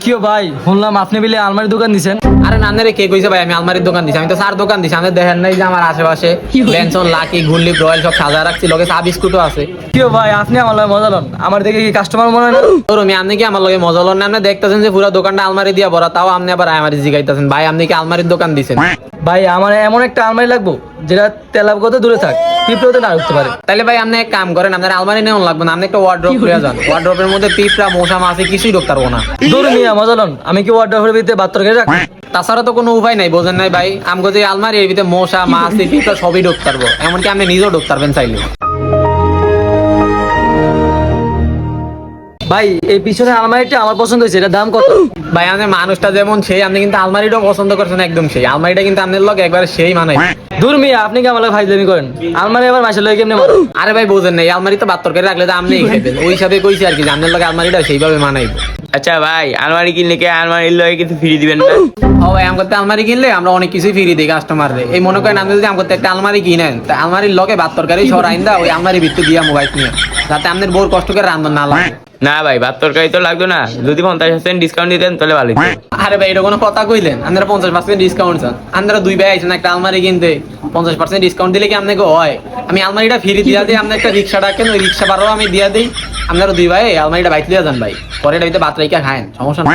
কিও ভাই শুনলাম আপনি বিলে আলমারি দোকান দিছেন। আরে না রে, কে কইছে ভাই আমি আলমারির দোকান দিছি? আমি তো সার দোকান দিছি। আমাদের দেখেন নাই যে আমার আশেপাশে বেনসন, লাকি, গুল্লি, রয়্যাল সব সাজা রাখছি, লগে চা বিস্কুটও আছে। কিও ভাই আপনি আমার লগে মজা লন, আমার দেখে কি কাস্টমার মনে হয় না? তোর আপনি কি আমার লগে মজা লন না? আপনি দেখতেছেন যে পুরো দোকানটা আলমারি দিয়া ভরা, তাও আপনি আবার আমারে জিগাইতেছেন ভাই আপনি কি আলমারির দোকান দিছেন? ভাই আমার এমন একটা আলমারি লাগবো যেটা তেলাপ কত দূরে থাক, পিঁপড়েতে না উঠতে পারে। তাহলে ভাই আপনি এক কাম করেন, আপনার আলমারি নেওয়া লাগবে না, আপনি একটা ওয়ার্ড্রপ লয়ে যান। ওয়ার্ড্রপের মধ্যে পিঁপড়া, মশা, মাছি কিছুই ঢুকতে পারবো না। দূর মিয়া মজা লন, আমি কি ওয়ার্ড্রপের ভিতরে বাত্তর করে রাখবো? তাছাড়া তো কোনো উপায় নাই, বোঝেন নাই ভাই? আমগো যে আলমারি এর ভিতরে মশা, মাছি, পিঁপড়া সবই ঢুকতে পারবো, এমনকি আপনি নিজেও ঢুকতে পারবেন চাইলে। ভাই এই পিছনে আলমারিটা আমার পছন্দ হয়েছে, এটার দাম কত? ভাই আমাদের মানুষটা যেমন সেই, আপনি কিন্তু আলমারিটাও পছন্দ করছেন একদম সেই। আলমারিটা কিন্তু আপনার লগে একবারে সেই মানায়। দূর মিয়া আপনি কি আমার লগে ফাইজলামি করেন? আলমারি আবার মাসের লগে কেমনে মারেন? আরে ভাই বোঝেন নাই, আলমারি তো বাত্তর করে রাখলে তো আপনিই খাইবেন, ওই হিসাবে কইছি আর কি, যে আপনার লগে আলমারিটা সেইভাবে মানাইবো। আচ্ছা ভাই, আলমারি কিনলে কি আলমারির লগে কিছু ফ্রি দিবেন না? ও ভাই আমাকে আলমারি কিনলে আমরা অনেক কিছুই ফ্রি দিই কাস্টমাররে। এই মনে করেন আপনি যদি আমাকে একটা আলমারি কিনেন, তা আলমারির লগে ভাত তরকারি সর আইন্দা ওই আলমারি ভিতরে দিয়া মোবাইল নিয়ে, যাতে আপনার বোর কষ্ট করে রান্ধন না লাগে। না ভাই, ভাত তরকারি তো লাগতো না, যদি 50% ডিসকাউন্ট দিতেন তাহলে ভালো হতো। আরে ভাই এটা কোনো কথা কইলেন? আপনারা 50% ডিসকাউন্ট চান? আপনারা দুই ভাই আইছেন একটা আলমারি কিনতে, 50% ডিসকাউন্ট দিলে কি আপনাকে হয়? আমি আলমারিটা ফ্রি দিয়া দিই, আপনি একটা রিক্সা ডাকেন, ওই রিক্সা ভাড়াও আমি দিয়া দিই। আপনারা দুই ভাই আলমারিটা বাইক লিয়া যান ভাই, পরে এটা ভিতরে ভাত রাইখা খায়েন, সমস্যা না।